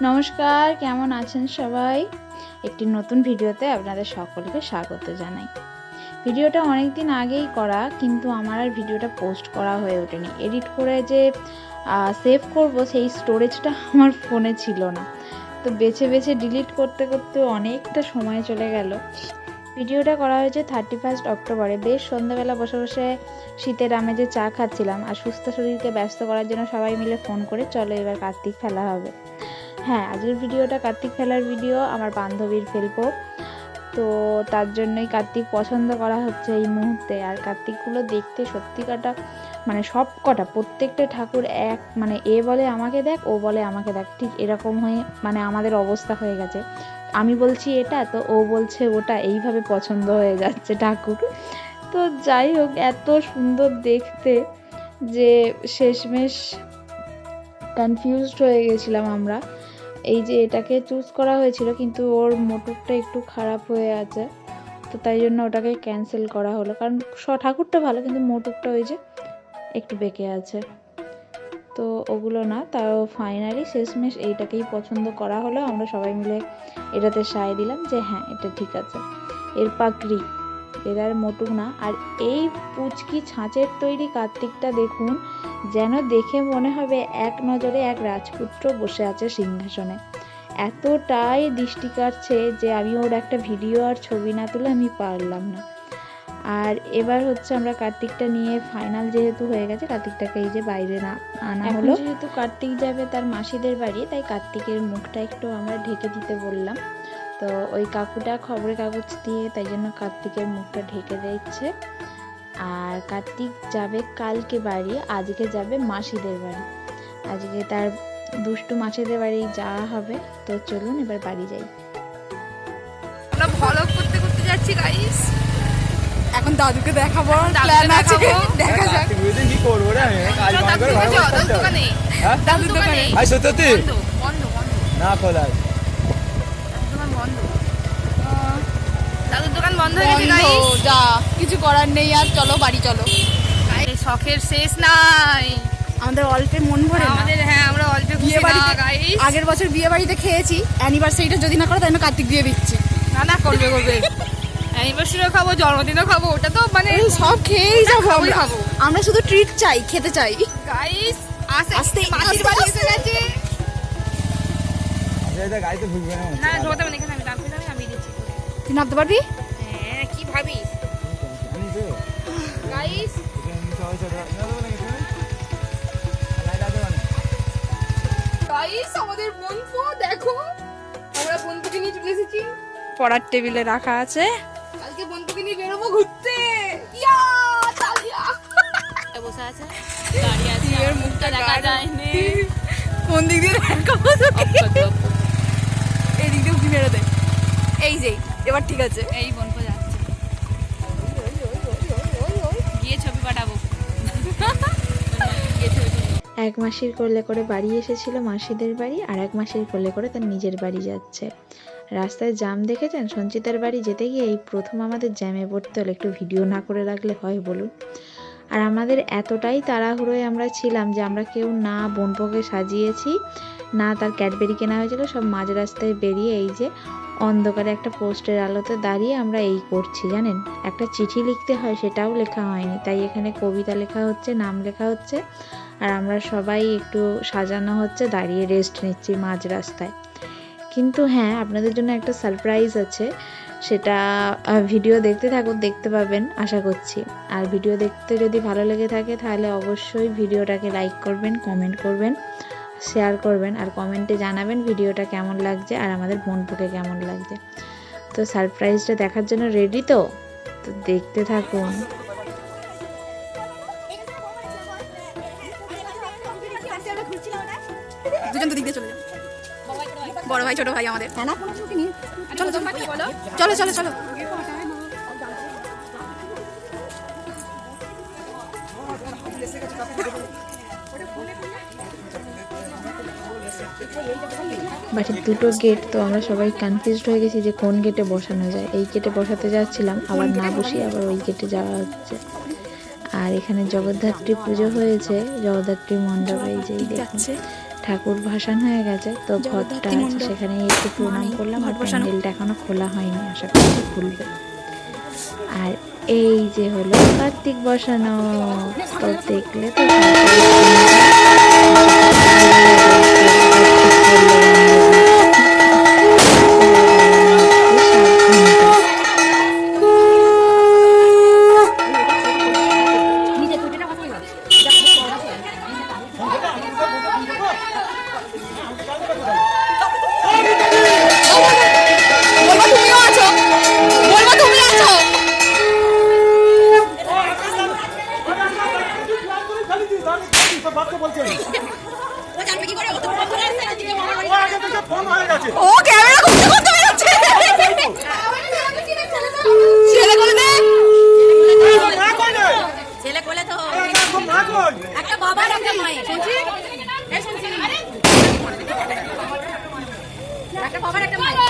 নমস্কার, কেমন আছেন সবাই? একটি নতুন ভিডিওতে আপনাদের সকলকে স্বাগত জানাই। ভিডিওটা অনেক দিন আগেই করা, কিন্তু আমার আর ভিডিওটা পোস্ট করা হয়ে ওঠেনি। এডিট করে যে সেভ করব সেই স্টোরেজটা আমার ফোনে ছিল না, তো বেছে বেছে ডিলিট করতে করতে অনেকটা সময় চলে গেল। ভিডিওটা করা হয়েছে 31 অক্টোবরে। বেশ সন্ধ্যাবেলা বসে বসে শীতের আমেজে চা খাচ্ছিলাম, আর সুস্থ শরীরকে ব্যস্ত করার জন্য সবাই মিলে ফোন করে চলো এবার কার্তিক ফেলা হবে। হ্যাঁ, আজকের ভিডিওটা কার্তিক ফেলার ভিডিও, আমার বান্ধবীর ফেলবো, তো তার জন্যই কার্তিক পছন্দ করা হচ্ছে এই মুহূর্তে। আর কার্তিকগুলো দেখতে সত্যিকাটা মানে সব কটা প্রত্যেকটা ঠাকুর এক, মানে এ বলে আমাকে দেখ, ও বলে আমাকে দেখ, ঠিক এরকম হয়ে মানে আমাদের অবস্থা হয়ে গেছে। আমি বলছি এটা, তো ও বলছে ওটা, এইভাবে পছন্দ হয়ে যাচ্ছে ঠাকুর। তো যাই হোক, এত সুন্দর দেখতে যে শেষমেশ কনফিউজড হয়ে গেছিলাম আমরা। এই যে এটাকে চুজ করা হয়েছিল, কিন্তু ওর মোটরটা একটু খারাপ হয়ে আছে, তো তাই জন্য ওটাকে ক্যান্সেল করা হলো। কারণ ঠাকুরটা ভালো, কিন্তু মোটরটা ওই যে একটু বেঁকে আছে, তো ওগুলো না। তাও ফাইনালি শেষমেশ এইটাকেই পছন্দ করা হলো। আমরা সবাই মিলে এটাতে সায় দিলাম যে হ্যাঁ, এটা ঠিক আছে। এর পাকড়ি, এর মোটুক না। আর এই পুচকি ছাঁচের তৈরি কার্তিকটা দেখুন, যেন দেখে মনে হবে এক নজরে এক রাজপুত্র বসে আছে সিংহাসনে। এতটাই দৃষ্টি কাটছে যে আমি ওর একটা ভিডিও আর ছবি না তুলে আমি পারলাম না। আর এবার হচ্ছে আমরা কার্তিকটা নিয়ে ফাইনাল যেহেতু হয়ে গেছে, কার্তিকটাকে এই যে বাইরে না আনা হলো। যেহেতু কার্তিক যাবে তার মাসিদের বাড়ি, তাই কার্তিকের মুখটা একটু আমরা ঢেকে দিতে বললাম। তো ওই কাকুটা খবরের কাগজ দিয়ে তাই জন্য কার্তিকের মুখটা ঢেকে দিচ্ছে। আর কার্তিক যাবে কালকে বাড়ি, আজকে যাবে মাসিদের বাড়ি। আজকে তার দুষ্টু মাসিদের বাড়ি যাওয়া হবে। তো চলুন এবার বাড়ি যাই। আমরা ভ্লগ করতে করতে যাচ্ছি গাইস। এখন দাদুকে দেখাবো, প্ল্যান আছে, দেখা যাক কি করবো রে। আমি কাজ বন্ধ করে ঘরে বসে থাকতে হবে। দাদুর দোকানে। আই সত্যি বন্ধ না খোলা আছে। দোকান বন্ধ, দাদুর দোকান বন্ধ হয়ে গেছে গাইস। যা কিছু করার নেই, আর চলো বাড়ি চলো। এই শখের শেষ নাই আমাদের অল্পে মন ভরে না। আমাদের। হ্যাঁ, আমরা অল্পে খুশি বিয়ে না বাড়িতে গাইস। আগের বছর বিয়ে বাড়িতে খেয়েছি, অ্যানিভার্সারিটা যদি না করে তাই আমি কার্তিক দিয়ে দিচ্ছি। না করবে অ্যানিভার্সারিও খাবো, জন্মদিনও খাবো, ওটা তো মানে সব খেয়েই যাবো খাবোই আমরা। খাবো। আমরা শুধু ট্রিট চাই, খেতে চাই গাইস। আস্তে মাসির বাড়ি এসে গেছে। আচ্ছা, গাড়িতে ঢুকবে না। না ঢোকাতে হবে না, এখানে আমি নামতে যাবে, আমি দিচ্ছি। তুই নামতে পারবি? হ্যাঁ, কি ভাবিস আমি তো গাইস? এখানে সবাই ছোট না দেবো না কিছু লাইট আছে মানে। গাইস, আমাদের বন্ধু দেখো, আমরা বন্ধুকে নিয়ে চলে এসেছি। পড়ার টেবিলে রাখা আছে। কালকে বন্ধুকে নিয়ে বেরোবো ঘুরতে। ইয়া তালিয়া বসে আছে, দাঁড়িয়ে আছে, এর মুখটা দেখা যায়নি। কোন দিক দিয়ে দেখাবো তোকে? এই দিক দিয়ে উঠি মেরে দে। এই যে এবার ঠিক আছে। এই বন্ধু যাচ্ছে, গিয়ে ছবি পাঠাবো। গিয়ে ছবি তুলবো। এক মাসির কোলে করে বাড়ি এসেছিল মাসিদের বাড়ি, আর এক মাসির কোলে করে তার নিজের বাড়ি যাচ্ছে। রাস্তায় জ্যাম দেখেছেন? সঞ্চিতার বাড়ি যেতে গিয়ে এই প্রথম আমাদের জ্যামে পড়তে হলো। একটু ভিডিও না করে রাখলে হয় বলুন? আর আমাদের এতটাই তাড়াহুড়োয় আমরা ছিলাম যে আমরা কেউ না বোনপোকে সাজিয়েছি, না তার ক্যাডবেরি কেনা হয়েছিল। সব মাঝ রাস্তায় বেরিয়ে এই যে অন্ধকারে একটা পোস্টের আলোতে দাঁড়িয়ে আমরা এই করছি। জানেন, একটা চিঠি লিখতে হয়, সেটাও লেখা হয়নি। তাই এখানে কবিতা লেখা হচ্ছে, নাম লেখা হচ্ছে, আর আমরা সবাই একটু সাজানো হচ্ছে, দাঁড়িয়ে রেস্ট নিচ্ছি মাঝ রাস্তায়। কিন্তু হ্যাঁ, আপনাদের জন্য একটা সারপ্রাইজ আছে, সেটা ভিডিও দেখতে থাকুন, দেখতে পাবেন আশা করছি। আর ভিডিও দেখতে যদি ভালো লেগে থাকে তাহলে অবশ্যই ভিডিওটাকে লাইক করবেন, কমেন্ট করবেন, শেয়ার করবেন, আর কমেন্টে জানাবেন ভিডিওটা কেমন লাগছে আর আমাদের বোনপুকে কেমন লাগছে। তো সারপ্রাইজটা দেখার জন্য রেডি তো দেখতে থাকুন। দুজন তো দিক দিয়ে চলে যাও। বড় ভাই ছোট ভাই আমাদের। চলো চলো চলো চলো চলো। বাড়ির দুটো গেট, তো আমরা সবাই কনফিউজড হয়ে গেছি যে কোন গেটে বসানো যায়। এই গেটে বসাতে যাচ্ছিলাম, আবার না বসিয়ে আবার ওই গেটে যাওয়া হচ্ছে। আর এখানে জগদ্ধাত্রী পুজো হয়েছে, জগদ্ধাত্রী মণ্ডপে এই যে দেখুন ঠাকুর ভাসান হয়ে গেছে, তো ঘরটা আছে সেখানে একটু প্রণাম করলাম। আর প্যান্ডেলটা এখনো খোলা হয়নি, আশা করছি খুলবে। আর এই যে হলো কার্তিক বসানো, তো দেখলে তো তুমিও আছো, বলবো তুমি আছো। ও ক্যামেরা করতে করতে বেরোচ্ছে। ছেলে কোলে দে, ছেলে কোলে তো একটা বাবা একটা মায়ের, একটা বাবার একটা মায়ের।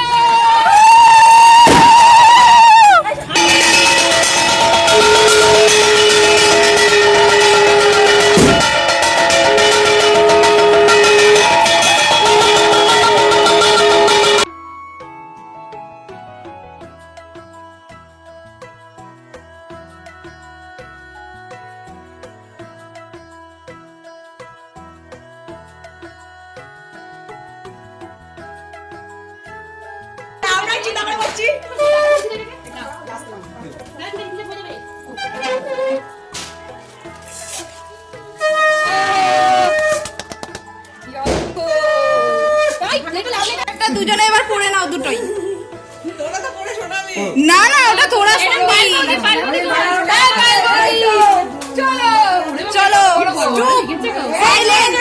দুজনে এবার পড়ে নাও দুটোই। না না ওটা তোরা শুনবি। চলো চলো সাইলেন্ট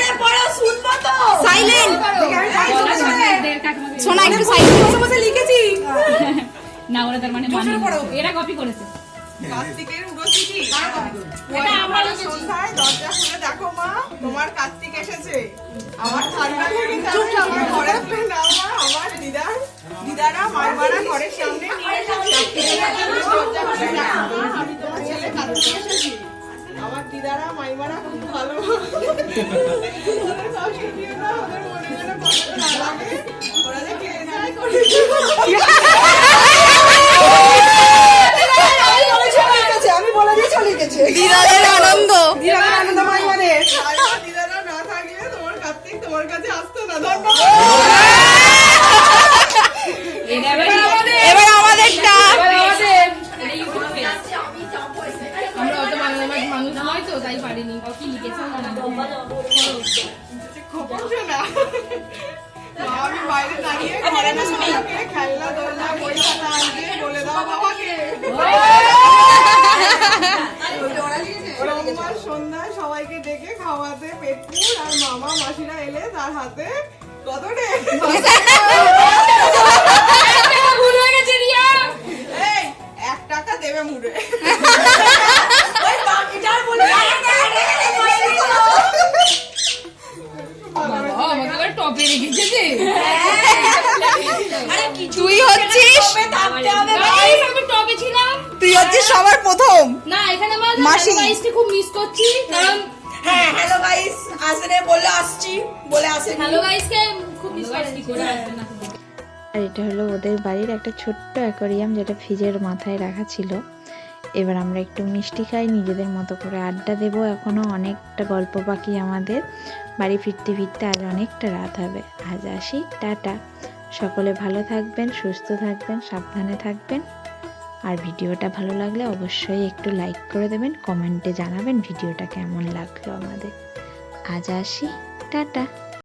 সাইলেন্ট শোনা একটু সাইলেন্ট লিখেছি না ওরা তার মানে এরা কপি করেছে। কার্তিকের উড়োচিঠি এটা আমরা সন্ধ্যায় দরজা খুলে দেখো মা তোমার কার্তিক এসেছে। আমার ঠান্ডা লেগে যাবে, আমার ঘরে নাও মা, আমার দিদারা মারমারা ঘরের সামনে নিয়ে এসেছে। দরজা খুলে দেখো মা, আমি তোমার ছেলে কার্তিক এসেছি। আমার দিদারা মাইমারা খুব ভালো, ওদের কষ্ট দিও না, ওদের মনে যেন কষ্ট না লাগে, ওরা যে খেয়ে যায় করে আমি বলে দিয়ে চলে গেছে। দিদাদের আনন্দ, দিদাদের আনন্দ মাইমাদের। দিদারা না থাকলে তোমার কার্তিক তোমার কাছে আসতো না। ধন্যবাদ। এবার আমাদেরটা আমরা অত বাংলা মানুষ নয় তো তাই পারিনি। কি লিখেছে খোকন শোনা, আমি বাইরে দাঁড়িয়ে ঘরে না সবাইকে খেলনা দোলনা বই খাতা আনতে বলে দাও বাবাকে। রোববার সন্ধ্যায় সবাইকে ডেকে খাওয়াতে পেটপুর আর মামা মাসিরা এলে তার হাতে কত রে এই 1 টাকা দেবে মুড়ে। টপে রেখেছে যে তুই হচ্ছিস টপে ছিলাম, তুই হচ্ছিস সবার প্রথম। না এখানে মাসি। মাসি খুব মিস করছি কারণ হ্যাঁ হ্যালো গাইস আসলে বলে আসছি বলে আসে হ্যালো গাইসকে খুব মিস করছি। করে আসবে না আর এটা হলো ওদের বাড়ির একটা ছোট্ট অ্যাকোয়ারিয়াম, যেটা ফ্রিজের মাথায় রাখা ছিল। এবার আমরা একটু মিষ্টি খাই, নিজেদের মতো করে আড্ডা দেবো। এখনও অনেকটা গল্প বাকি আমাদের। বাড়ি ফিরতে ফিরতে আজ অনেকটা রাত হবে। আজ আসি, টাটা। সকলে ভালো থাকবেন, সুস্থ থাকবেন, সাবধানে থাকবেন। আর ভিডিওটা ভালো লাগলে অবশ্যই একটু লাইক করে দেবেন, কমেন্টে জানাবেন ভিডিওটা কেমন লাগলো আমাদের। আজ আসি, টাটা।